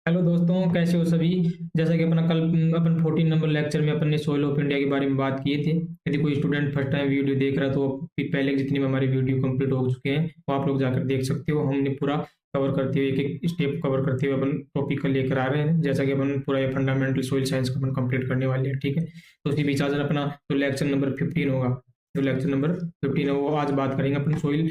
Hello दोस्तों, कैसे हो सभी। जैसा कि अपना कल अपन 14 नंबर लेक्चर में अपन ने सोइल ऑफ इंडिया के बारे में बात किए थे। यदि कोई स्टूडेंट फर्स्ट टाइम वीडियो देख रहा है तो पहले जितनी भी हमारी वीडियो कंप्लीट हो चुके हैं वो आप लोग जाकर देख सकते हो। हमने पूरा कवर करते हुए एक एक स्टेप कवर करते हुए अपन टॉपिक को लेकर आ रहे हैं। जैसा कि अपन पूरा ये फंडामेंटल सोइल साइंस का अपन कंप्लीट करने वाले हैं, ठीक है। तो उसके बीच आज अपना जो लेक्चर नंबर 15 होगा, जो लेक्चर नंबर 15 है वो आज बात करेंगे अपन सोइल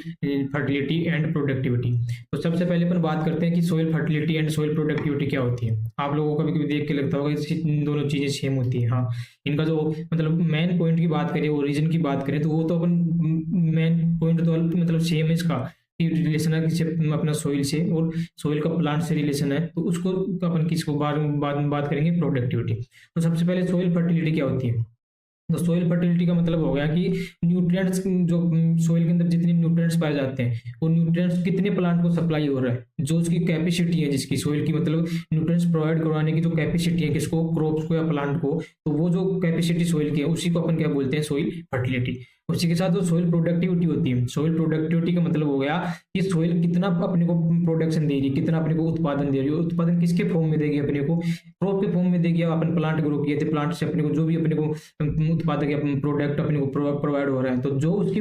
फर्टिलिटी एंड प्रोडक्टिविटी। तो सबसे पहले अपन बात करते हैं कि soil fertility and soil productivity क्या होती है। आप लोगों को कभी कभी देख के लगता होगा कि इन दोनों चीजें सेम होती हैं। हाँ, इनका जो मतलब मेन पॉइंट की बात करें, ओरिजिन की बात करें, तो वो तो अपन मेन पॉइंट तो मतलब सेम है इसका कि रिलेशन है किसी अपना सोइल से, और सोइल का प्लांट से रिलेशन है, तो उसको अपन किसको बाद बाद में बात करेंगे प्रोडक्टिविटी। तो सबसे पहले सोइल फर्टिलिटी क्या होती है। तो सोइल फर्टिलिटी का मतलब हो गया कि न्यूट्रिएंट्स जो सोइल के अंदर जितने न्यूट्रिएंट्स पाए जाते हैं वो न्यूट्रिएंट्स कितने प्लांट को सप्लाई हो रहा है, जो उसकी कैपेसिटी है, जिसकी सोइल की मतलब न्यूट्रिएंट्स प्रोवाइड करवाने की जो कैपेसिटी है किसको, क्रॉप्स को या प्लांट को, तो वो जो कैपेसिटी सोइल की है उसी को अपन क्या बोलते हैं, सोइल फर्टिलिटी। उसी के साथ जो सोइल प्रोडक्टिविटी होती है, सोइल प्रोडक्टिविटी का मतलब हो गया कि सोइल कितना अपने को प्रोडक्शन दे रही है, कितना अपने को उत्पादन दे रही है। उत्पादन किसके फॉर्म में देगी अपने को, क्रॉप के फॉर्म में देगी। अपन प्लांट ग्रो किए थे, प्लांट से अपने को जो भी अपने को उत्पादक या प्रोडक्ट अपने को प्रोवाइड हो रहा है, तो जो उसकी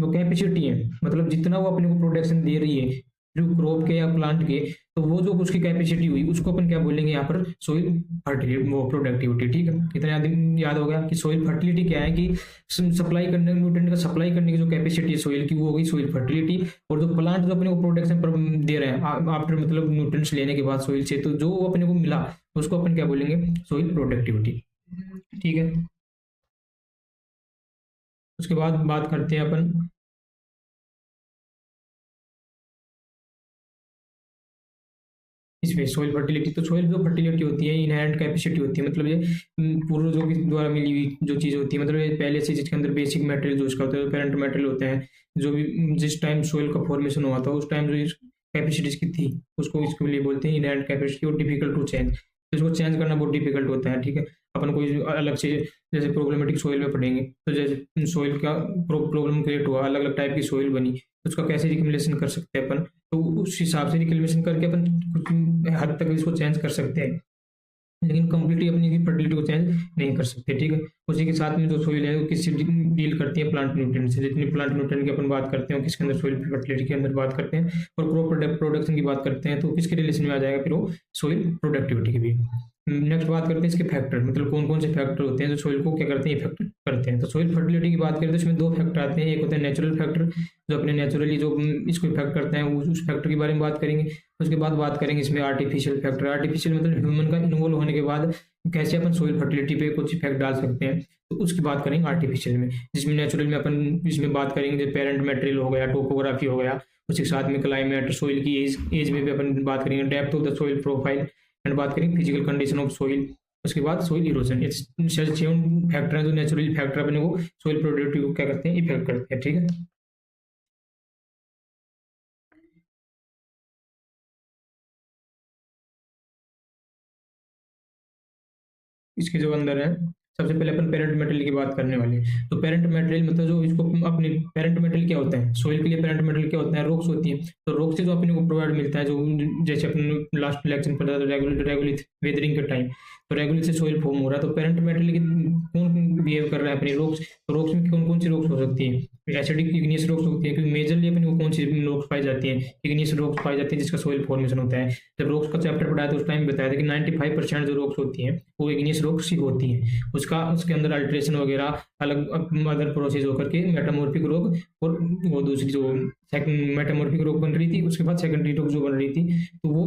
कैपेसिटी है, मतलब जितना वो अपने को प्रोडक्शन दे रही है जो क्रॉप के या प्लांट के, तो वो जो उसकी कैपेसिटी हुई उसको अपन क्या बोलेंगे यहाँ पर, सोइल फर्टिलिटी, वो प्रोडक्टिविटी। ठीक है, इतना याद हो गया कि सोइल फर्टिलिटी क्या है कि सप्लाई करने, न्यूट्रिएंट का सप्लाई करने की जो कैपेसिटी है सोइल की, वो होगी सोइल फर्टिलिटी। और जो प्लांट जो अपने को प्रोडक्शन दे रहे हैं आफ्टर मतलब न्यूट्रिएंट्स लेने के बाद सोइल से, तो जो अपने को मिला उसको अपन क्या बोलेंगे, सोइल प्रोडक्टिविटी। ठीक है, उसके बाद बात करते हैं अपन इसमें सोइल फर्टिलिटी। तो सोइल जो फर्टिलिटी होती है इनहेरेंट कैपेसिटी होती है, मतलब ये पूर्वजों के द्वारा मिली हुई जो चीज़ होती है, मतलब ये पहले से जिसके अंदर बेसिक मटेरियल जो इसका होता है, पेरेंट मटेरियल होते हैं, जो भी जिस टाइम सोइल का फॉर्मेशन हुआ था उस टाइम जो कैपेसिटीज की थी उसको इसके लिए बोलते हैं इनहेरेंट कैपेसिटी। और डिफिकल्ट टू चेंज, तो इसको चेंज करना बहुत डिफिकल्ट होता है। ठीक है, अपन कोई अलग से जैसे प्रॉब्लमेटिक सोइल में पढ़ेंगे, तो जैसे सोइल का प्रॉब्लम क्रिएट हुआ, अलग अलग टाइप की सोइल बनी, तो उसका कैसे रिकमेंडेशन कर सकते हैं अपन, तो उस हिसाब से रिकमेंडेशन करके अपन कुछ हद तक इसको चेंज कर सकते हैं, लेकिन कंप्लीटली अपनी फर्टिलिटी को चेंज नहीं कर सकते। ठीक है, उसी के साथ में जो सोइल है वो किससे डील करती है, प्लांट न्यूट्रिएंट से। जितनी प्लांट न्यूट्रिएंट की अपन बात करते हैं किसके अंदर, सोइल फर्टिलिटी के अंदर बात करते हैं। और क्रॉप प्रोडक्शन की बात करते हैं तो किसके रिलेशन में आ जाएगा, फिर वो सोइल प्रोडक्टिविटी की भी। नेक्स्ट बात करते हैं इसके फैक्टर, मतलब कौन कौन से फैक्टर होते हैं जो सोइल को क्या करते हैं, इफेक्ट करते हैं। तो सोइल फर्टिलिटी की बात करें तो इसमें दो फैक्टर आते हैं। एक होता है नेचुरल फैक्टर, जो अपने नेचुरली जो इसको इफेक्ट करते हैं, उस फैक्टर के बारे में बात करेंगे। उसके बाद बात करेंगे इसमें आर्टिफिशियल फैक्टर। आर्टिफिशियल मतलब ह्यूमन का इन्वॉल्व होने के बाद कैसे अपन सोइल फर्टिलिटी पे कुछ इफेक्ट डाल सकते हैं, तो उसकी बात करेंगे आर्टिफिशियल में। जिसमें नेचुरल में अपन इसमें बात करेंगे जो पेरेंट मटेरियल हो गया, टोपोग्राफी हो गया, उसके साथ में क्लाइमेट, सोइल की एज में भी अपन बात करेंगे, depth of the soil profile, and बात करेंगे फिजिकल कंडीशन ऑफ सोइल। उसके बाद सोइल इरोजन। सेवन फैक्टर है जो नेचुरली फैक्टर अपने को सोइल प्रोडक्टिविटी को क्या करते हैं, इफेक्ट करते हैं। ठीक है, इसके जो अंदर है सबसे पहले अपन पेरेंट मटेरियल की बात करने वाले हैं। तो पेरेंट मटेरियल मतलब जो इसको अपने पेरेंट मटेरियल क्या होता है, सोइल के लिए पेरेंट मटेरियल क्या होता है, रॉक्स होती है। तो रॉक से जो अपने को प्रोवाइड मिलता है, जो जैसे अपन लास्ट लेक्चर में पढ़ा था रेगुलर वेदरिंग के टाइम, तो रेगुलर से सोइल फॉर्म हो रहा है। तो पेरेंट मटेरियल की कौन बिहेव कर रहा है अपनी रॉक्स, तो रॉक्स में कौन कौन सी रॉक्स हो सकती है, एसिडिक इग्नियस रॉक्स होती है, क्योंकि मेजरली अपने को कौन सी रॉक्स पाई जाती है, इग्नियस रॉक्स पाई जाती है जिसका सोइल फॉर्मेशन होता है। जब रॉक्स का चैप्टर पढ़ाया तो उस टाइम बताया था कि 95% जो रॉक्स होती हैं वो इग्नियस रॉक्स ही होती हैं। उसका उसके अंदर अल्ट्रेशन वगैरह अलग अदर प्रोसेस होकर के मेटामॉर्फिक रॉक, और वो दूसरी जो मेटामॉर्फिक रॉक बन रही थी उसके बाद सेकेंडरी रॉक जो बन रही थी, तो वो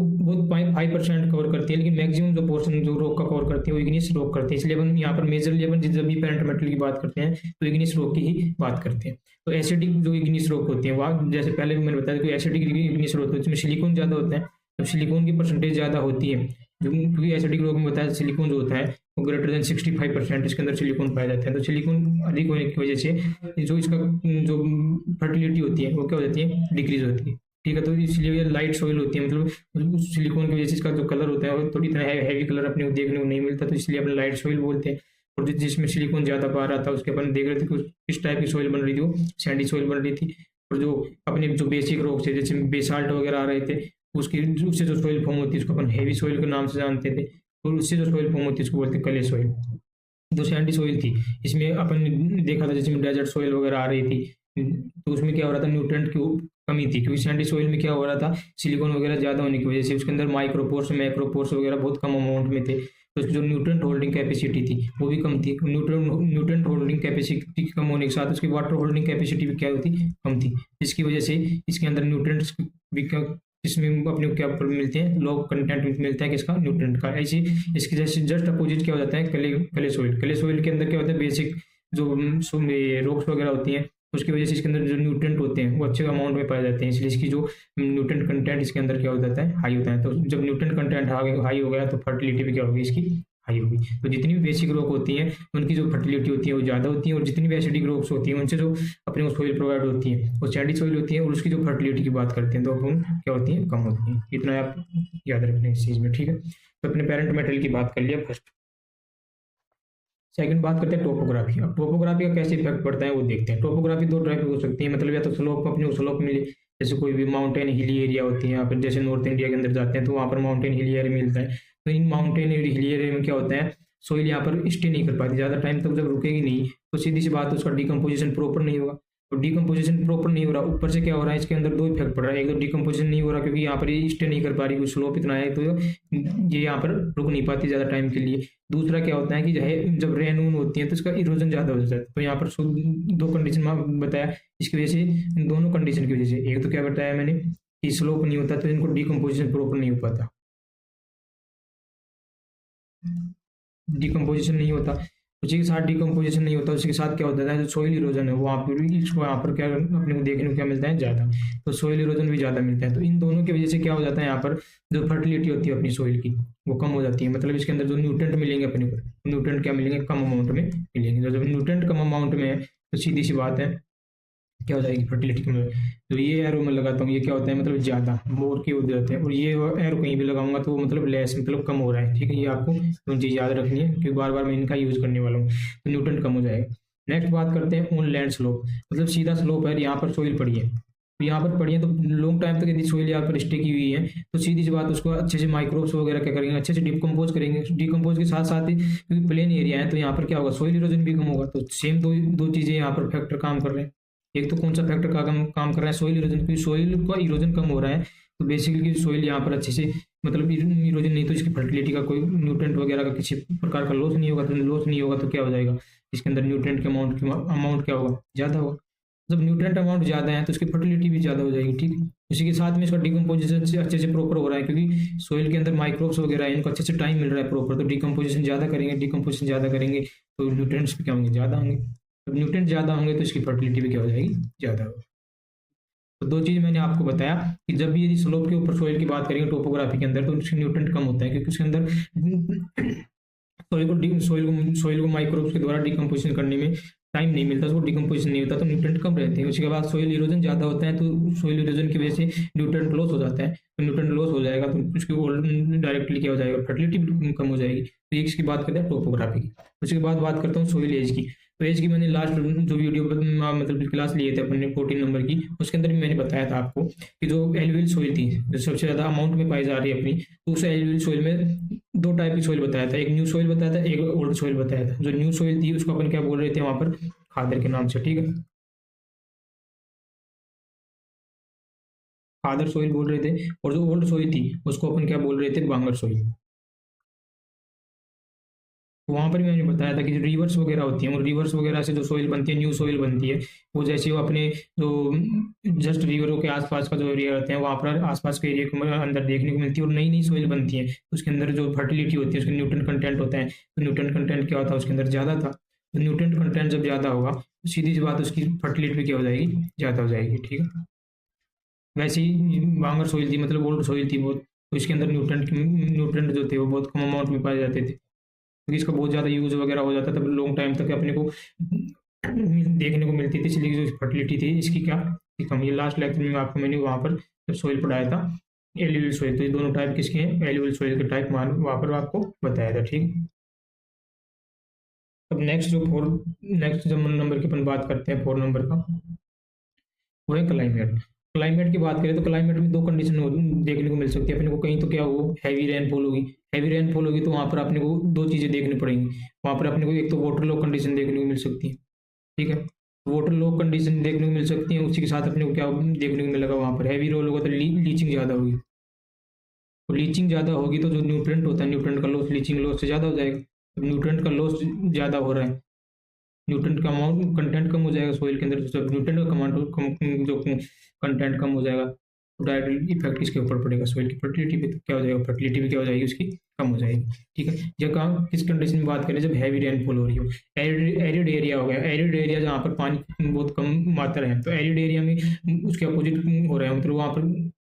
5% कवर करती है, लेकिन मैक्सिमम जो पोर्शन जो रॉक का कवर करती है वो इग्नियस रॉक करती है। इसलिए अपन यहाँ पर मेजरली अपन जब भी पेरेंट मटेरियल की बात करते हैं तो इग्नियस रॉक की ही बात करते हैं। तो एसिडिक जो इग्नियस रॉक होती है वहाँ जैसे पहले भी मैंने बताया कि एसिडिक इग्नियस रॉक होती है, उसमें सिलिकॉन ज़्यादा होता है। जब सिलिकॉन की परसेंटेज ज़्यादा होती है, जो क्योंकि एसिडिक रॉक में बताया सिलिकॉन जो होता है वो ग्रेटर देन 65% इसके अंदर सिलिकॉन पाया जाता है। तो सिलिकॉन अधिक होने की वजह से जो इसका जो फर्टिलिटी होती है वो क्या हो जाती है, डिक्रीज होती है। ठीक है, तो इसलिए ये लाइट सॉइल होती है, मतलब सिलिकॉन की वजह से इसका जो कलर होता है वो थोड़ी इतना हैवी कलर अपने को देखने को नहीं मिलता, तो इसलिए अपन लाइट सॉइल बोलते हैं। और जिसमें सिलिकॉन ज़्यादा पा रहा था उसके अपन देख रहे थे कि किस टाइप की सॉइल बन रही थी, वो सैंडी सॉइल बन रही थी। और जो अपने जो बेसिक रॉक्स थे जैसे बेसाल्ट वगैरह आ रहे थे उससे जो सोइल फॉर्म होती है उसको अपन हेवी सोइल के नाम से जानते थे, और उससे जो सोइल फॉर्म होती है उसको बोलते हैं क्ले सोइल। जो सैंडी सोइल थी, इसमें अपन ने देखा था जैसे डेजर्ट सोइल वगैरह आ रही थी, तो उसमें क्या हो रहा था, न्यूट्रेंट की कमी थी, क्योंकि सैंडी सोइल में क्या हो रहा था, सिलिकॉन वगैरह ज़्यादा होने की वजह से उसके अंदर माइक्रोपोर्स मैक्रोपोर्स वगैरह बहुत कम अमाउंट में थे, तो उसकी जो न्यूट्रेंट होल्डिंग कैपेसिटी थी वो भी कम थी। न्यूट्रेंट होल्डिंग कैपेसिटी कम होने के साथ उसकी वाटर होल्डिंग कैपेसिटी भी क्या होती, कम थी, जिसकी वजह से इसके अंदर न्यूट्रेंट्स भी इसमें अपने को क्या मिलते हैं, लो कंटेंट मिलता है किसका, न्यूट्रेंट का। ऐसे इसके जैसे जस्ट अपोजिट क्या हो जाता है, क्ले सोइल। क्ले सोइल के अंदर क्या होता है, बेसिक जो रॉक्स वगैरह होती हैं, उसकी वजह से इसके अंदर जो न्यूट्रेंट होते हैं वो अच्छे अमाउंट में पाए जाते हैं, इसलिए इसकी जो न्यूट्रेंट कंटेंट इसके अंदर क्या हो जाता है, हाई होता है। तो जब न्यूट्रेंट कंटेंट हाई हो गया तो फर्टिलिटी भी क्या होगी इसकी, हाई होगी। तो जितनी भी बेसिक रॉक होती हैं उनकी जो फर्टिलिटी होती है वो ज़्यादा होती है, और जितनी भी एसिडिक रॉक्स होती हैं उनसे जो अपने को सोइल प्रोवाइड होती है वो सैंडी सोइल होती है, और उसकी जो फर्टिलिटी की बात करते हैं तो अपन क्या होती है, कम होती है। इतना आप याद रखना इस चीज़ में, ठीक है। तो अपने पेरेंट मेटेरियल की बात कर लिया फर्स्ट। सेकंड बात करते हैं टोपोग्राफी। अब टोपोग्राफी का कैसे इफेक्ट पड़ता है वो देखते हैं। टोपोग्राफी दो टाइप की हो सकती है, मतलब या तो स्लोप अपने को स्लोप मिले, जैसे कोई भी माउंटेन हिली एरिया होती है, या फिर जैसे नॉर्थ इंडिया के अंदर जाते हैं तो वहाँ पर माउंटेन हिली एरिया मिलता है। तो इन माउंटेन हिली एरिया में क्या होता है, सोइल यहाँ पर स्टे नहीं कर पाती ज़्यादा टाइम तक, जब रुकेगी नहीं तो सीधी सी बात है उसका डिकम्पोजिशन प्रॉपर नहीं होगा। और डिकम्पोजिशन प्रॉपर नहीं हो रहा, ऊपर से क्या हो रहा है, इसके अंदर दो इफेक्ट पड़ रहा है। एक तो डिकम्पोजिशन नहीं हो रहा क्योंकि यहाँ पर ये स्टे नहीं कर पा रही, स्लोप इतना है तो ये यहाँ पर रुक नहीं पाती ज़्यादा टाइम के लिए। दूसरा क्या होता है कि जब रेन वून होती है तो इसका इरोजन ज़्यादा हो जाता है। तो यहाँ पर दो कंडीशन बताया, इसकी वजह से, इन दोनों कंडीशन की वजह से, एक तो क्या बताया मैंने कि स्लोप नहीं होता तो इनको डिकम्पोजिशन प्रॉपर नहीं हो पाता, डिकम्पोजिशन नहीं होता, उसी के साथ डिकम्पोजिशन नहीं होता, उसी के साथ क्या होता है, जो सोइल इरोजन है वो वहाँ पर इसको यहाँ पर क्या अपने को देखने को क्या मिलता है, ज़्यादा, तो सोइल इरोजन भी ज़्यादा मिलता है। तो इन दोनों की वजह से क्या हो जाता है, यहाँ पर जो फर्टिलिटी होती है अपनी सोइल की वो कम हो जाती है। मतलब इसके अंदर जो न्यूट्रेंट मिलेंगे अपने को, न्यूट्रेंट क्या मिलेंगे, कम अमाउंट में मिलेंगे। जब न्यूट्रेंट कम अमाउंट में है तो सीधी सी बात है क्या हो जाएगी, फर्टिलिटी कम हो जाएगी। तो ये एरो में लगाता हूँ, ये क्या होता है, मतलब ज़्यादा मोर के हो जाते हैं, और ये एरो कहीं भी लगाऊंगा तो मतलब लेस, मतलब कम हो रहा है, ठीक है। ये आपको दोनों चीज़ याद रखनी है क्योंकि बार बार मैं इनका यूज़ करने वाला हूँ, तो न्यूट्रन कम हो जाएगा। नेक्स्ट बात करते हैं ऑन लैंड स्लोप, मतलब सीधा स्लोप है, यहाँ पर सोइल पड़ी है, तो यहाँ पर पड़ी है तो लॉन्ग टाइम तक यदि सोइल यहाँ पर स्टे की हुई है तो सीधी सी बात उसको अच्छे से माइक्रोब्स वगैरह क्या करेंगे, अच्छे से डिकम्पोज करेंगे। डिकम्पोज के साथ साथ ही क्योंकि प्लेन एरिया है तो यहाँ पर क्या होगा, सोइल इरोजन भी कम होगा। तो सेम दो चीज़ें यहाँ पर फैक्टर काम कर रहे हैं। एक तो कौन सा फैक्टर का काम कर रहा है, सोइल इरोजन, क्योंकि सोइल का इरोजन कम हो रहा है तो बेसिकली सोइल यहाँ पर अच्छे से, मतलब इरोजन नहीं तो इसकी फर्टिलिटी का कोई न्यूट्रेंट वगैरह का किसी प्रकार का लॉस नहीं होगा। तो लॉस नहीं होगा तो क्या हो जाएगा, इसके अंदर न्यूट्रेंट के अमाउंट क्या होगा, ज़्यादा होगा। जब न्यूट्रेंट अमाउंट ज़्यादा है तो उसकी फर्टिलिटी भी ज़्यादा हो जाएगी, ठीक है। उसी के साथ में इसका डिकम्पोजिशन से अच्छे से प्रॉपर हो रहा है क्योंकि सोइल के अंदर माइक्रोब्स वगैरह है, इनको अच्छे से टाइम मिल रहा है प्रॉपर, तो डिकम्पोजिशन ज़्यादा करेंगे तो न्यूट्रेंट्स भी क्या होंगे, ज़्यादा होंगे। जब न्यूट्रेंट ज़्यादा होंगे तो इसकी फर्टिलिटी भी क्या हो जाएगी, ज़्यादा होगी। तो दो चीज़ मैंने आपको बताया कि जब भी यदि स्लोप के ऊपर सोइल की बात करेंगे टोपोग्राफी के अंदर तो उसकी न्यूट्रेंट कम होता है क्योंकि उसके अंदर सोइल को माइक्रोब्स के द्वारा डिकम्पोजिशन करने में टाइम नहीं मिलता, उसको डिकम्पोजिशन नहीं होता तो न्यूट्रेंट कम रहते हैं। उसके बाद सोइल इरोजन ज़्यादा होता है तो सोइल इरोजन की वजह से न्यूट्रेंट लॉस हो जाता है, तो न्यूट्रेंट लॉस हो जाएगा तो उसकी डायरेक्टली क्या हो जाएगा, फर्टिलिटी भी कम हो जाएगी। तो ये इसकी बात करते हैं टोपोग्राफी की। उसके बाद बात करता हूँ सोइल एज की। तो एज की मैंने लास्ट जो वीडियो मतलब क्लास लिए थे अपने 14 नंबर की, उसके अंदर भी मैंने बताया था आपको कि जो एलुवियल सोइल थी जो सबसे ज़्यादा अमाउंट में पाई जा रही है अपनी, तो उस एलुवियल सोइल में दो टाइप की सोइल बताया था, एक न्यू सोइल बताया था, एक ओल्ड सोइल बताया था। जो न्यू सोइल थी उसको अपन क्या बोल रहे थे वहाँ पर, खादर के नाम से, ठीक है, खादर सोइल बोल रहे थे। और जो ओल्ड सोइल थी उसको अपन क्या बोल रहे थे, बांगर सोइल। वहाँ पर भी मैंने बताया था कि जो रिवर्स वगैरह होती हैं, वो रिवर्स वगैरह से जो सोइल बनती है, न्यू सोइल बनती है, वो जैसे वो अपने जो जस्ट रिवरों के आसपास का जो एरिया रहते हैं वहाँ पर आसपास के एरिया के अंदर देखने को मिलती है और नई नई सोइल बनती है। उसके अंदर जो फर्टिलिटी होती है, उसके न्यूट्रेंट कंटेंट होता है, तो न्यूट्रेंट कंटेंट क्या होता है उसके अंदर ज़्यादा था। तो न्यूट्रेंट कंटेंट जब ज़्यादा होगा तो सीधी सी बात उसकी फर्टिलिटी भी क्या हो जाएगी, ज़्यादा हो जाएगी, ठीक है। वैसे ही बांगर सोइल थी, मतलब ओल्ड सोइल थी बहुत, तो इसके अंदर न्यूट्रेंट जो थे वो बहुत कम अमाउंट में पाए जाते थे क्योंकि इसका बहुत ज़्यादा यूज वगैरह हो जाता था, लॉन्ग टाइम तक अपने को देखने को मिलती थी, इसलिए जो फर्टिलिटी थी इसकी क्या की कम। ये लास्ट लेक्चर में आपको मैंने वहाँ पर जब सोइल पढ़ाया था एलुवियल सोइल, तो ये दोनों टाइप किसके हैं, एलुवियल सोइल के टाइप वहाँ पर आपको बताया था, ठीक। अब नेक्स्ट जब नंबर की अपन बात करते हैं 4 नंबर का, वो है क्लाइमेट। क्लाइमेट की बात करें तो क्लाइमेट में दो कंडीशन देखने को मिल सकती है अपने को। कहीं तो क्या हो, हैवी रेनफॉल होगी। हैवी रेनफॉल होगी तो वहाँ पर अपने को दो चीज़ें देखनी पड़ेंगी। वहाँ पर अपने को एक तो वाटर लो कंडीशन देखने को मिल सकती है, ठीक है। वाटर लो कंडीशन देखने को मिल सकती है, उसी के साथ अपने को क्या देखने को मिलेगा, वहाँ पर हैवी रोल होगा तो लीचिंग ज़्यादा होगी। तो लीचिंग ज़्यादा होगी तो जो न्यूट्रेंट होता है, न्यूट्रेंट का लॉस लीचिंग लॉस से ज़्यादा हो जाएगा। अब न्यूट्रेंट का लॉस ज़्यादा हो रहा है, न्यूट्रेंट का अमाउंट कंटेंट कम हो जाएगा सॉइल के अंदर, तो जब न्यूट्रेंट का कम जो कंटेंट कम हो जाएगा तो डायरेक्ट इफेक्ट किसके ऊपर पड़ेगा, सॉइल की फर्टिलिटी पे। तो क्या हो जाएगा, फर्टिलिटी भी क्या हो जाएगी उसकी, कम हो जाएगी, ठीक है। जब काम किस कंडीशन में बात करें, जब हैवी रेनफॉल हो रही हो, एरिड एरिया हो गया, एरिड एरिया जहाँ पर पानी बहुत कम मात्रा है, तो एरिड एरिया में उसके अपोजिट हो रहा है, मतलब वहाँ पर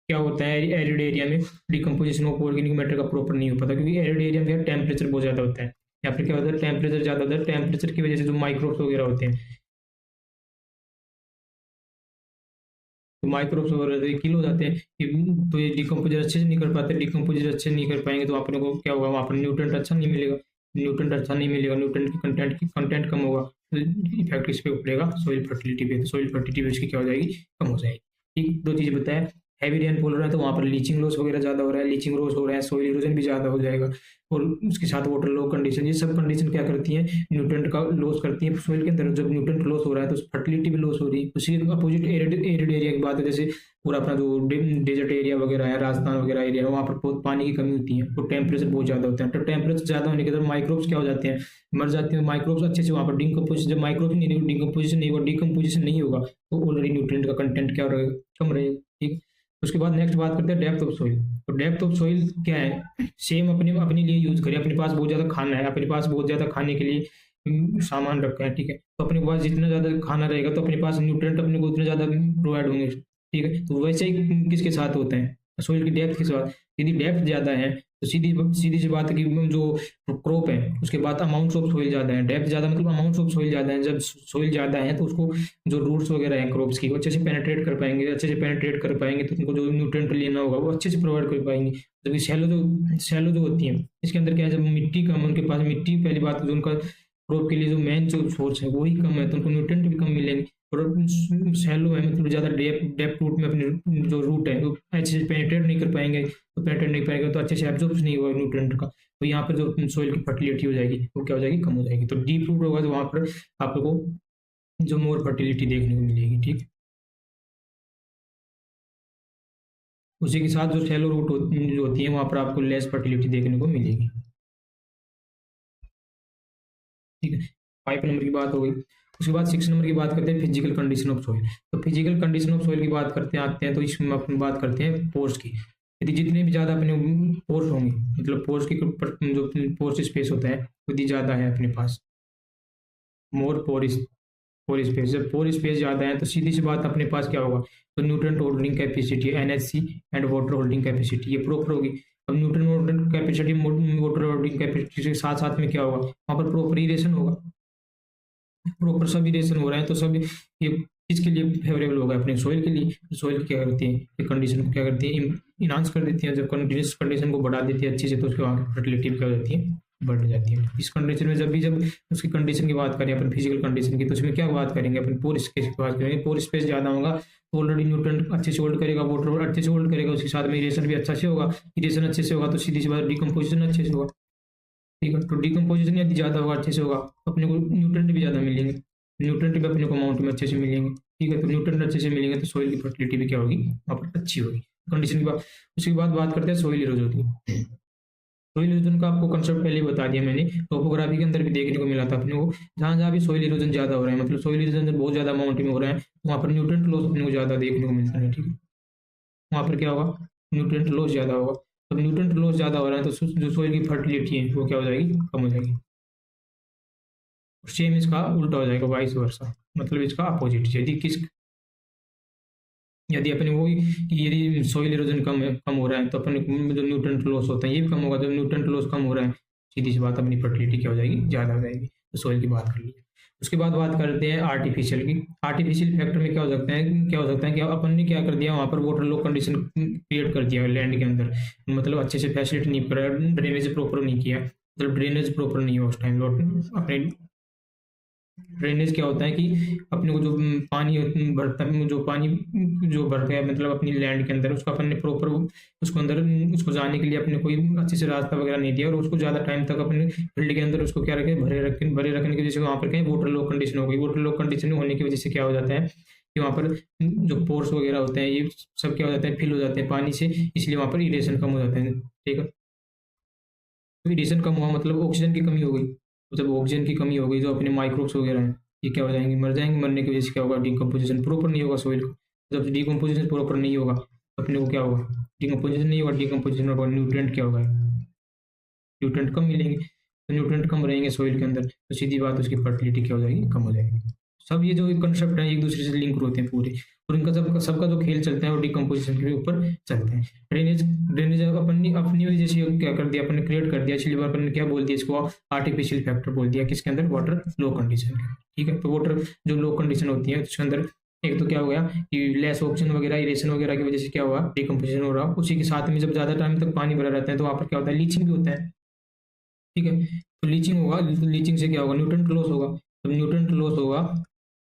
क्या होता है, एरिड एरिया में डिकम्पोजिशन ऑफ ऑर्गेनिक मैटर का प्रॉपर नहीं हो पाता, क्योंकि एरिड एरिया में टेम्परेचर बहुत ज़्यादा होता है। यहाँ पर क्या होता है, टेम्परेचर ज़्यादा होता है, टेम्परेचर की वजह से जो माइक्रोब्स वगैरह होते हैं, तो माइक्रोब्स वगैरह किल हो जाते हैं तो ये डिकम्पोजर अच्छे से नहीं कर पाते, डिकम्पोजर अच्छे नहीं कर पाएंगे तो अपने को क्या होगा, वहाँ पर न्यूट्रेंट अच्छा नहीं मिलेगा, न्यूट्रेंट अच्छा नहीं मिलेगा, न्यूट्रेंट की कंटेंट कम होगा, तो इफेक्ट इस पे पड़ेगा सॉइल फर्टिलिटी पे, तो सॉइल फर्टिलिटी पे इसकी क्या हो जाएगी, कम हो जाएगी, ठीक। दो चीज़ें बताया, हैवी रेनफॉल हो रहा है तो वहाँ पर लीचिंग लॉस वगैरह ज़्यादा हो रहा है, लीचिंग लॉस हो रहा है, सॉइल इरोजन भी ज़्यादा हो जाएगा, और उसके साथ वाटर लो कंडीशन, ये सब कंडीशन क्या करती है, न्यूट्रेंट का लॉस करती है सॉइल के अंदर। जब न्यूट्रेंट लॉस हो रहा है तो फर्टिलिटी भी लॉस हो रही है। उसी अपोजिट एरिड एरिया की बात है, जैसे पूरा अपना जो डेजर्ट एरिया वगैरह है, राजस्थान वगैरह एरिया है, वहाँ पर बहुत पानी की कमी होती है, तो टेम्परेचर बहुत ज़्यादा होता है, तो टेम्परेचर ज़्यादा होने के बाद माइक्रोब्स क्या हो जाते हैं, मर जाते हैं माइक्रोब्स अच्छे से, वहाँ पर डिकम्पोजिशन, जब माइक्रोब्स नहीं डिकम्पोजिशन नहीं होगा तो ऑलरेडी न्यूट्रेंट का कंटेंट क्या रहेगा, कम रहेगा, ठीक। उसके बाद नेक्स्ट बात करते हैं डेप्थ ऑफ सॉइल। तो डेप्थ ऑफ सॉइल क्या है, सेम अपने अपने लिए यूज करें, अपने पास बहुत ज़्यादा खाना है, अपने पास बहुत ज़्यादा खाने के लिए सामान रखा है, ठीक है, तो अपने पास जितना ज़्यादा खाना रहेगा तो अपने पास न्यूट्रेंट अपने को उतने ज़्यादा प्रोवाइड होंगे, ठीक है। तो वैसे ही किसके साथ होते हैं, सॉइल की डेप्थ के साथ। यदि डेप्थ ज़्यादा है तो सीधी सीधी सी बात है कि जो क्रॉप है उसके बाद अमाउंट्स ऑफ सॉइल ज़्यादा है, डेप्थ ज़्यादा मतलब अमाउंट्स ऑफ सॉइल ज़्यादा है। जब सॉइल ज़्यादा है तो उसको जो रूट्स वगैरह हैं क्रॉप्स की, वो अच्छे से पेनिट्रेट कर पाएंगे, अच्छे से पेनिट्रेट कर पाएंगे तो उनको जो न्यूट्रेंट लेना होगा वो अच्छे से प्रोवाइड कर पाएंगे। जबकि शैलो जो होती है, इसके अंदर क्या है, जब मिट्टी कम, उनके पास मिट्टी, पहली बात जो उनका क्रॉप के लिए जो मेन जो सोर्स है वही कम है, तो उनको न्यूट्रेंट भी कम मिलेंगे। और शैलो है मतलब ज़्यादा डेप्थ रूट में अपने जो रूट है वो अच्छे से पेनिट्रेट नहीं कर पाएंगे, तो पेनिट्रेट नहीं पाएगा तो अच्छे से एब्जॉर्ब नहीं होगा न्यूट्रेंट का, तो यहाँ पर जो सोइल की फर्टिलिटी हो जाएगी वो क्या हो जाएगी, कम हो जाएगी। तो डीप रूट होगा तो वहाँ पर आपको जो मोर फर्टिलिटी देखने को मिलेगी, ठीक। उसी के साथ जो शैलो रूट जो होती है वहाँ पर आपको लेस फर्टिलिटी देखने को मिलेगी, ठीक है। 5 नंबर की बात हो गई। उसके बाद 6 नंबर की बात करते हैं फिजिकल कंडीशन ऑफ सॉइल। तो फिजिकल कंडीशन ऑफ सॉइल की बात करते हैं आते हैं तो इसमें अपन बात करते हैं पोर्स की। यदि जितने भी ज़्यादा अपने पोर्स होंगे, मतलब पोर्स की जो पोर्स स्पेस होता है यदि ज़्यादा है अपने पास, मोर पोर स्पेस, जब पोर स्पेस ज़्यादा है तो सीधी सी बात अपने पास क्या होगा, तो nutrient holding capacity NHC and water holding capacity ये प्रॉपर होगी। अब nutrient holding capacity water holding capacity के साथ साथ में क्या होगा, वहाँ पर प्रॉपर इरेशन होगा, प्रॉपर सब इरेशन हो रहा है तो सब ये किसके लिए फेवरेबल होगा, अपने सॉइल के लिए। सॉइल क्या करती है, ये कंडीशन को क्या करती है, इनहांस कर देती है। जब कंडीशन कंडीशन को बढ़ा देती है अच्छे से तो उसके वहाँ की फर्टिलिटी क्या हो जाती है, बढ़ जाती है। इस कंडीशन में जब उसकी कंडीशन की बात करें अपन फिजिकल कंडीशन की, तो उसमें क्या बात करेंगे अपन, पोर स्पेस की बात करेंगे। पोर स्पेस ज़्यादा होगा तो ऑलरेडी न्यूट्रेंट अच्छे से होल्ड करेगा, वाटर अच्छे से होल्ड करेगा, उसके साथ में इरेशन भी अच्छा से होगा। इरेशन अच्छे से होगा तो सीधी सी बात डिकम्पोजिशन अच्छे से होगा, ठीक है। तो डिकम्पोजिशन यदि ज़्यादा होगा अच्छे से होगा तो अपने को न्यूट्रेंट भी ज़्यादा मिलेंगे, न्यूट्रेंट भी अपने को अमाउंट में अच्छे से मिलेंगे, ठीक है। तो न्यूट्रेंट अच्छे से मिलेंगे तो सॉइल की फर्टिलिटी भी क्या होगी, वहाँ पर अच्छी होगी कंडीशन की बात। उसके बाद बात करते हैं सॉइल इरोजन की। सॉइल इरोजन का आपको कंसेप्ट पहले ही बता दिया मैंने, टोपोग्राफी के अंदर भी देखने को मिला था अपने को। जहाँ जहाँ भी सॉइल इरोजन ज़्यादा हो रहा है, मतलब सॉइल इरोजन बहुत ज़्यादा अमाउंट में हो रहा है, वहाँ पर न्यूट्रेंट लॉस अपने को ज़्यादा देखने को मिलता है, ठीक है। वहाँ पर क्या होगा, न्यूट्रेंट लॉस ज़्यादा होगा। अब न्यूट्रेंट लॉस ज़्यादा हो रहा है तो जो सॉइल की फर्टिलिटी है वो क्या हो जाएगी, कम हो जाएगी। सेम इसका उल्टा हो जाएगा, वाइस वर्सा, मतलब इसका अपोजिट। यदि अपने वो कि यदि सॉइल इरोजन कम हो रहा है तो अपने जो न्यूट्रेंट लॉस होता है ये भी कम होगा। जब न्यूट्रेंट लॉस कम हो रहा है सीधी सी बात अपनी फर्टिलिटी क्या हो जाएगी, ज़्यादा हो जाएगी। तो सॉइल की बात कर ली। उसके बाद बात करते हैं आर्टिफिशियल की। आर्टिफिशियल फैक्टर में क्या हो सकता है कि अपन ने क्या कर दिया, वहाँ पर वाटर लो कंडीशन क्रिएट कर दिया लैंड के अंदर, मतलब अच्छे से फैसिलिटी नहीं करा, ड्रेनेज प्रॉपर नहीं किया, मतलब ड्रेनेज प्रॉपर नहीं हुआ उस टाइम अपने ड्रेनेज क्या होता है कि अपने को जो पानी भरता है, जो पानी जो भर गया मतलब अपनी लैंड के अंदर, उसको अपन ने प्रॉपर उसको अंदर उसको जाने के लिए अपने कोई अच्छे से रास्ता वगैरह नहीं दिया, और उसको ज़्यादा टाइम तक अपने फील्ड के अंदर उसको क्या रखे, भरे रखने की वजह से वहाँ पर कहीं वाटर लो कंडीशन हो गई। वाटर लो कंडीशन होने की वजह से क्या हो जाता है कि वहाँ पर जो पोर्स वगैरह होते हैं ये सब क्या हो जाते हैं, फिल हो जाते हैं पानी से, इसलिए वहाँ पर इरेशन कम हो जाते हैं। ठीक है, तो इरेशन कम हुआ मतलब ऑक्सीजन की कमी हो गई। तो जब ऑक्सीजन की कमी हो गई, जो अपने माइक्रोब्स वगैरह हैं ये क्या हो जाएंगे, मर जाएंगे। मरने की वजह से क्या होगा, डिकम्पोजिशन प्रॉपर नहीं होगा सॉइल का। जब डिकम्पोजिशन प्रॉपर नहीं होगा तो अपने को क्या होगा, डिकम्पोजिशन नहीं होगा, डिकम्पोजिशन होगा, न्यूट्रिएंट क्या होगा, न्यूट्रिएंट कम मिलेंगे। तो न्यूट्रिएंट कम रहेंगे सॉइल के अंदर, तो सीधी बात उसकी फर्टिलिटी क्या हो जाएगी, कम हो जाएगी। सब ये जो कंसेप्ट है एक दूसरे से लिंक होते हैं पूरे, और इनका सबका जो खेल चलता है वो डिकम्पोजिशन के ऊपर चलते हैं। ड्रेनेज ड्रेनेज अपनी अपनी वजह से क्या कर दिया, अपन ने क्रिएट कर दिया, इसलिए अपन ने क्या बोल दिया इसको, आर्टिफिशियल फैक्टर बोल दिया, किसके अंदर, वाटर लो कंडीशन के। ठीक है, तो वाटर जो लो कंडीशन होती है उसके अंदर एक तो क्या हो गया कि लेस ऑक्सीजन वगैरह, इरेशन वगैरह की वजह से क्या हुआ, डिकम्पोजिशन हो रहा। उसी के साथ में जब ज्यादा टाइम तक पानी भरा रहता है तो वहाँ पर क्या होता है, लीचिंग भी होता है। ठीक है, तो लीचिंग होगा, लीचिंग से क्या होगा, न्यूट्रिएंट लॉस होगा। जब न्यूट्रिएंट लॉस होगा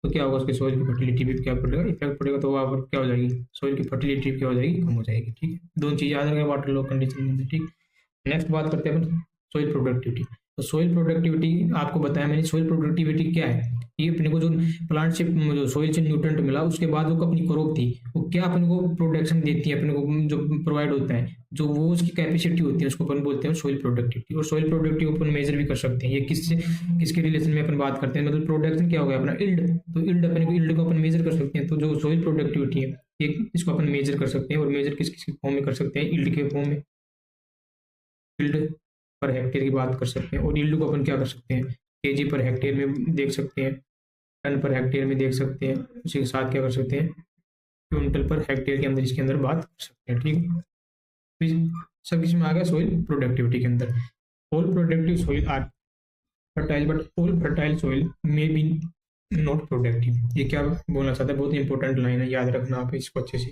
तो क्या होगा, उसके सॉइल की फर्टिलिटी भी क्या पड़ेगा, इफेक्ट पड़ेगा। तो वहाँ पर क्या हो जाएगी, सॉइल की फर्टिलिटी क्या हो जाएगी, कम हो जाएगी। ठीक है, दोनों चीज़ याद रखें वाटर लो कंडीशन में। ठीक, नेक्स्ट बात करते हैं अपन सॉइल प्रोडक्टिविटी। तो सॉइल प्रोडक्टिविटी आपको बताया मैंने, सॉइल प्रोडक्टिविटी क्या है, ये अपने को जो प्लांट से जो सॉइल से न्यूट्रिएंट मिला उसके बाद जो अपनी क्रॉप थी वो क्या अपने को प्रोडक्शन देती है, अपने को जो प्रोवाइड होता है, जो वो उसकी कैपेसिटी होती है, उसको अपन बोलते हैं सॉइल प्रोडक्टिविटी। और सॉइल प्रोडक्टिविटी अपन मेजर भी कर सकते हैं, ये किसके रिलेशन में अपन बात करते हैं, मतलब प्रोडक्शन क्या हो गया अपना, इल्ड। तो इल्ड को अपन मेजर कर सकते हैं। तो जो सॉइल प्रोडक्टिविटी है ये इसको अपन मेजर कर सकते हैं, और मेजर किस किस फॉर्म में कर सकते हैं, इल्ड के फॉर्म में, इल्ड पर हेक्टेयर की बात कर सकते हैं। और यील्ड को अपन क्या कर सकते हैं, केजी पर हेक्टेयर में देख सकते हैं, टन पर हेक्टेयर में देख सकते हैं, उसी के साथ क्या कर सकते हैं, क्विंटल पर हेक्टेयर के अंदर इसके अंदर बात कर सकते हैं। ठीक है, सब किस में आ गया, सॉइल प्रोडक्टिविटी के अंदर। All productive soil are fertile but all fertile soil may be not productive. ये क्या बोलना चाहता है, बहुत इंपॉर्टेंट लाइन है, याद रखना आप इसको अच्छे से।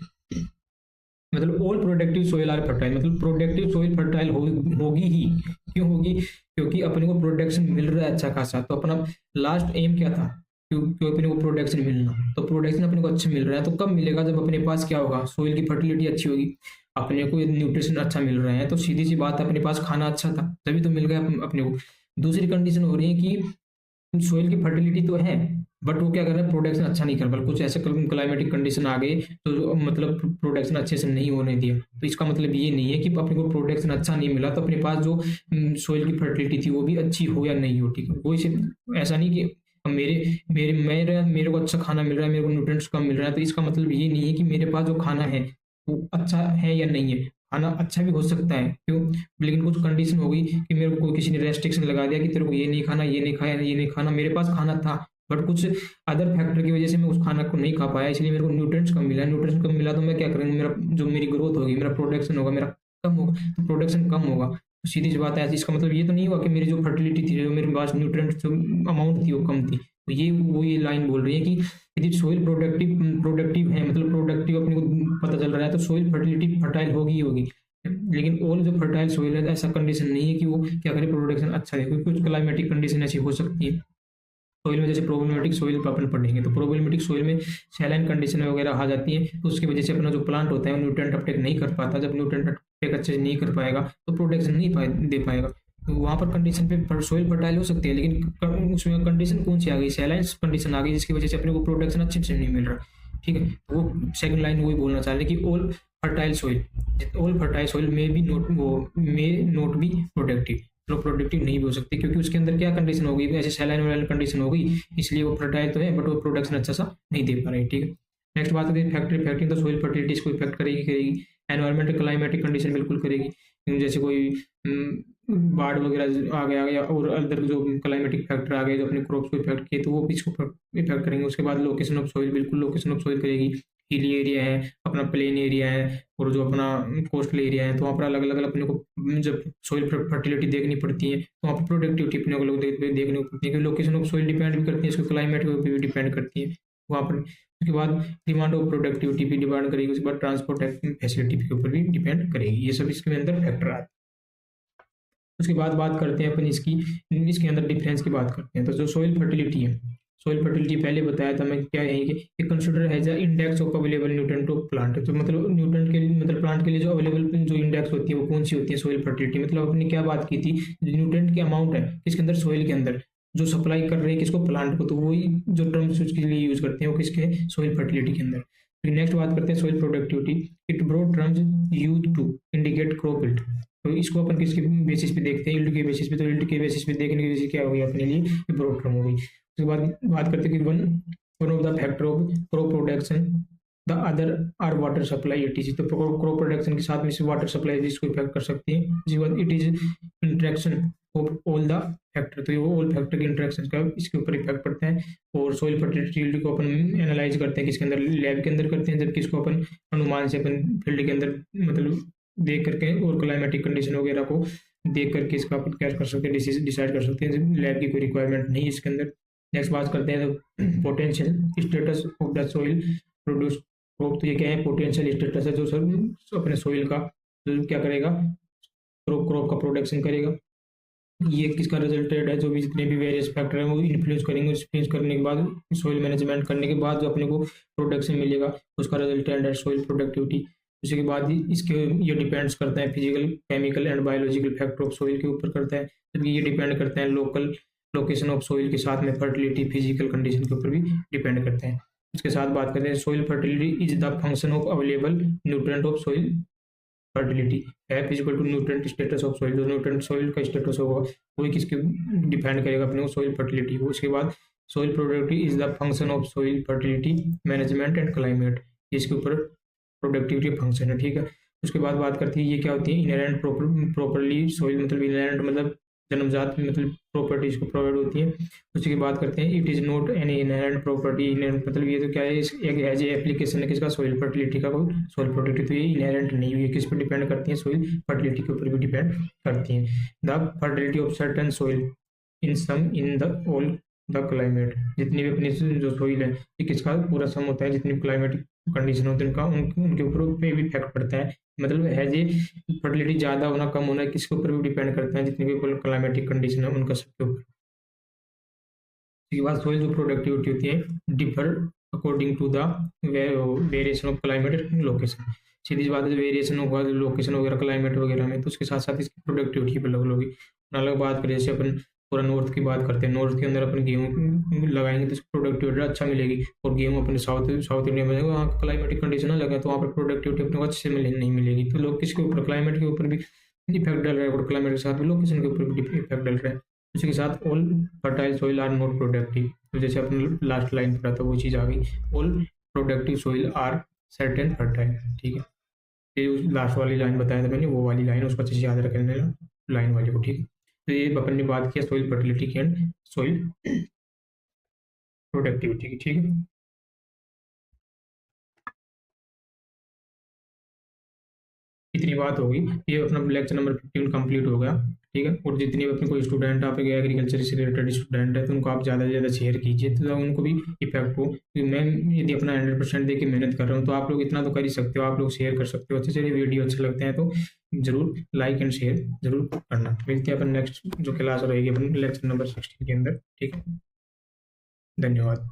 मतलब all productive soil are fertile, मतलब प्रोडक्टिव सोइल फर्टाइल होगी ही। क्यों होगी, क्योंकि अपने को प्रोडक्शन मिल रहा है अच्छा खासा। तो अपना लास्ट एम क्या था, क्योंकि अपने को प्रोडक्शन मिलना, तो प्रोडक्शन अपने को अच्छा मिल रहा है। तो कब मिलेगा, जब अपने पास क्या होगा, सोइल की फर्टिलिटी अच्छी होगी, अपने को न्यूट्रिशन अच्छा मिल रहा है। तो सीधी सी बात है, अपने पास खाना अच्छा था तभी तो मिल गया अपने को। दूसरी कंडीशन हो रही है कि सोइल की फर्टिलिटी तो है बट वो क्या कर रहा है, प्रोडक्शन अच्छा नहीं कर पा रहा। कुछ ऐसे क्लाइमेटिक कंडीशन आ गए तो मतलब प्रोडक्शन अच्छे से नहीं होने दिया। तो इसका मतलब ये नहीं है कि अपने को प्रोडक्शन अच्छा नहीं मिला तो अपने पास जो सोइल की फर्टिलिटी थी वो भी अच्छी हो या नहीं हो। ठीक है, कोई सिर्फ ऐसा नहीं कि मेरे को अच्छा खाना मिल रहा है, मेरे को न्यूट्रिएंट्स कम मिल रहा है, तो इसका मतलब ये नहीं है कि मेरे पास जो खाना है वो अच्छा है या नहीं है। खाना अच्छा भी हो सकता है, क्यों, लेकिन कुछ कंडीशन हो गई कि मेरे को किसी ने रेस्ट्रिक्शन लगा दिया कि तेरे को ये नहीं खाना, ये नहीं खाया, ये नहीं खाना। मेरे पास खाना था बट कुछ अदर फैक्टर की वजह से मैं उस खाना को नहीं खा पाया, इसलिए मेरे को न्यूट्रिएंट्स कम मिला। न्यूट्रिएंट्स कम मिला तो मैं क्या करूँगा, मेरा जो मेरी ग्रोथ होगी, मेरा प्रोडक्शन होगा, मेरा कम होगा, तो प्रोडक्शन कम होगा। तो सीधी सी बात है, इसका मतलब ये तो नहीं हुआ कि मेरी जो फर्टिलिटी थी, जो मेरे पास न्यूट्रिएंट्स जो अमाउंट थी वो कम थी। तो ये लाइन बोल रही है कि यदि सोइल प्रोडक्टिव है, मतलब प्रोडक्टिव अपने को पता चल रहा है, तो सोइल फर्टिलिटी फर्टाइल होगी ही होगी। लेकिन ऑल जो फर्टाइल सोइल है ऐसा कंडीशन नहीं है कि वो क्या करे, प्रोडक्शन अच्छा है, क्योंकि कुछ क्लाइमेटिक कंडीशन ऐसी हो सकती है सोइल में। जैसे प्रोब्लेमेटिक सोइल पर अपन पढ़ेंगे तो प्रोब्लेमेटिक सोइल में सैलाइन कंडीशन वगैरह आ जाती है, तो उसकी वजह से अपना जो प्लांट होता है वो न्यूट्रिएंट अपटेक नहीं कर पाता। जब न्यूट्रिएंट अपटेक अच्छे से नहीं कर पाएगा तो प्रोडक्शन नहीं दे पाएगा। तो वहाँ पर कंडीशन पे सोइल फर्टाइल हो सकती है, लेकिन उसमें कंडीशन कौन सी आ गई, सैलाइन कंडीशन आ गई, जिसकी वजह से अपने को प्रोडक्शन अच्छे से नहीं मिल रहा। ठीक है, वो सेकंड लाइन वही बोलना चाह रहे हैं कि all fertile soil may not be productive. तो प्रोडक्टिव नहीं भी हो सकती, क्योंकि उसके अंदर क्या कंडीशन हो गई, ऐसे सैलाइन वाली कंडीशन हो गई, इसलिए वो फर्टाइल तो है बट वो प्रोडक्शन अच्छा सा नहीं दे पा रही। ठीक है, नेक्स्ट बात है फैक्टरी तो सोइल फर्टिलिटी को इफेक्ट करेगी। एनवायरमेंटल क्लाइमेटिक कंडीशन बिल्कुल करेगी, जैसे कोई बाढ़ वगैरह आ गया या और अदर जो क्लाइमेटिक फैक्टर आ गए जो अपने क्रॉप्स को इफेक्ट किए, तो वो इसको इफेक्ट करेंगे। उसके बाद लोकेशन ऑफ सोइल, बिल्कुल लोकेशन ऑफ सोइल करेगी। हिली एरिया है, अपना प्लेन एरिया है, और जो अपना कोस्टल एरिया है, तो वहाँ पर अलग अलग अपने को जब सोइल फर्टिलिटी देखनी पड़ती है तो वहाँ पर प्रोडक्टिविटी अपने को लोग देखनी पड़ती है, क्योंकि लोकेशन ऑफ सोइल डिपेंड भी करती है, इसको क्लाइमेट के ऊपर भी डिपेंड करती है वहाँ पर। उसके बाद डिमांड ऑफ प्रोडक्टिविटी भी डिपेंड करेगी, उसके बाद ट्रांसपोर्ट फैसिलिटी के ऊपर भी डिपेंड करेगी। ये सब इसके अंदर फैक्टर आते हैं। उसके बाद बात करते हैं अपन इसके अंदर डिफरेंस की बात करते हैं। तो जो सोइल फर्टिलिटी है, सॉइल फर्टिलिटी पहले बताया था मैं, क्या है कि consider has a index of available nutrient of plant. तो मतलब न्यूट्रिएंट के लिए, मतलब प्लांट के लिए जो अवेलेबल जो इंडेक्स होती है वो कौन सी होती है, सॉइल फर्टिलिटी। मतलब अपने क्या बात की थी, न्यूट्रिएंट की अमाउंट है किसके अंदर, सॉइल के अंदर, जो सप्लाई कर रहे हैं किसको, प्लांट को, तो वही जो टर्म्स उसके लिए यूज करते हैं वो किसके, सॉइल फर्टिलिटी के अंदर। फिर नेक्स्ट बात करते हैं soil productivity. It broad terms use to indicate crop yield. तो इसको अपन किसके बेसिस पे देखते हैं, यील्ड के बेसिस पे। तो यील्ड के बेसिस पे देखने की वजह से क्या हो गया अपने लिए, ब्रॉड टर्म हो गई। उसके बाद बात करते हैं कि one of the factor of crop production, the other are water supply etc. तो क्रॉप प्रोडक्शन के साथ में से वाटर सप्लाई भी इसको इफेक्ट कर सकती है। उसके बाद it is interaction of all the factor. तो ये ऑल फैक्टर के इंट्रैक्शन का इसके ऊपर इफेक्ट पड़ता है। और सॉइल फर्टिलिटी यील्ड को अपन एनालाइज करते हैं किसके अंदर, लैब के अंदर करते हैं, जबकि इसको अपन अनुमान से अपन फील्ड के अंदर मतलब देख करके और क्लाइमेटिक कंडीशन वगैरह को देख करके इसका अपन क्या कर सकते हैं, डिसाइड कर सकते हैं। लैब की कोई रिक्वायरमेंट नहीं है इसके अंदर। नेक्स्ट बात करते हैं potential status of the soil produce crop. तो ये क्या है, पोटेंशियल स्टेटस है जो सर अपने सॉइल का जो क्या करेगा, क्रॉप का प्रोडक्शन करेगा। ये किसका रिजल्टेड है, जो भी जितने भी वेरियस फैक्टर हैं वो इन्फ्लुएंस करेंगे। इन्फ्लुएंस करने के बाद सॉइल मैनेजमेंट करने के बाद जो अपने को प्रोडक्शन मिलेगा उसका रिजल्टेड है सॉइल प्रोडक्टिविटी। उसके बाद इसके ये डिपेंड्स करता है physical, chemical and biological factor of soil के ऊपर करता है, जबकि ये डिपेंड करते हैं लोकल लोकेशन ऑफ सॉइल के साथ में फर्टिलिटी, फिजिकल कंडीशन के ऊपर भी डिपेंड करते हैं। उसके साथ बात करते हैं soil fertility is the function of available nutrient of soil fertility. F is equal to nutrient status of soil. जो न्यूट्रिएंट सॉइल का स्टेटस होगा वही किसके डिपेंड करेगा अपने सॉइल फर्टिलिटी को। उसके बाद soil productivity is the function of soil fertility management and climate, इसके ऊपर प्रोडक्टिविटी फंक्शन है, ठीक है। उसके बाद बात करती है ये क्या होती है, इनहेरेंट प्रॉपर्ली सॉइल, मतलब इनहेरेंट मतलब जन्मजात मतलब प्रॉपर्टीज को प्रोवाइड होती है। उसी की बात करते हैं it is not any inherent property. Inherent मतलब ये तो क्या है, एक एज ए एप्लीकेशन है किसका, सॉइल फर्टिलिटी का, कोई सॉइल फर्टिलिटी। तो ये इनहेरेंट नहीं हुई है, किस पर डिपेंड करती है, सॉइल फर्टिलिटी के ऊपर भी डिपेंड करती है। The fertility of certain soil in some in the all the climate. जितनी भी अपनी जो सॉइल है ये किसका पूरा सम होता है, जितनी भी क्लाइमेटिक कंडीशन होती है उनका उनके ऊपर पे भी इफेक्ट पड़ता है। मतलब है जी फर्टिलिटी ज़्यादा होना कम होना किसके ऊपर भी डिपेंड करता है, जितनी भी क्लाइमेटिक कंडीशन है उनका सबके ऊपर। इसके बाद सॉइल जो प्रोडक्टिविटी होती है differ according to the variation of climate location. सीधी सी बात है, वेरिएशन होगा लोकेशन वगैरह क्लाइमेट वगैरह में, तो उसके साथ साथ इसकी प्रोडक्टिविटी भी अलग होगी। अलग बात करें जैसे अपन पूरा नॉर्थ की बात करते हैं, नॉर्थ के अंदर अपन गेहूँ लगाएंगे तो प्रोडक्टिविटी अच्छा मिलेगी। और गेहूँ अपने साउथ इंडिया में वहाँ क्लाइमेटिक कंडीशन अलग है तो वहाँ पर प्रोडक्टिविटी अपने को अच्छे से नहीं मिलेगी। तो लोग किसके ऊपर, क्लाइमेट के ऊपर भी इफेक्ट डाल रहा है और क्लाइमेट के साथ भी लोकेशन के ऊपर भी इफेक्ट डाल रहा है। उसी के साथ all fertile soil are not productive. तो जैसे अपन लास्ट लाइन पढ़ा था वो चीज़ आ गई, all productive soil are certain fertile, ठीक है। ये लास्ट वाली लाइन बताया था मैंने, वो वाली लाइन उसको अच्छे से याद रखने लाइन वाली को, ठीक है। तो ये अपन ने बात किया सॉइल फर्टिलिटी की एंड सॉइल प्रोडक्टिविटी की, ठीक है। इतनी बात होगी, ये अपना लेक्चर नंबर 15 कंप्लीट हो गया, ठीक है। और जितनी भी अपने कोई स्टूडेंट आप एग्रीकल्चर से रिलेटेड स्टूडेंट है तो उनको आप ज़्यादा से ज़्यादा शेयर कीजिए तो उनको भी इफेक्ट हो। मैं यदि अपना 100% दे के मेहनत कर रहा हूँ तो आप लोग इतना तो कर ही सकते हो, आप लोग शेयर कर सकते हो। अच्छे से वीडियो अच्छे लगते हैं तो जरूर लाइक एंड शेयर जरूर करना। मिलते हैं अपन नेक्स्ट जो क्लास रहेगी अपन लेक्चर नंबर 16 के अंदर, ठीक है। धन्यवाद।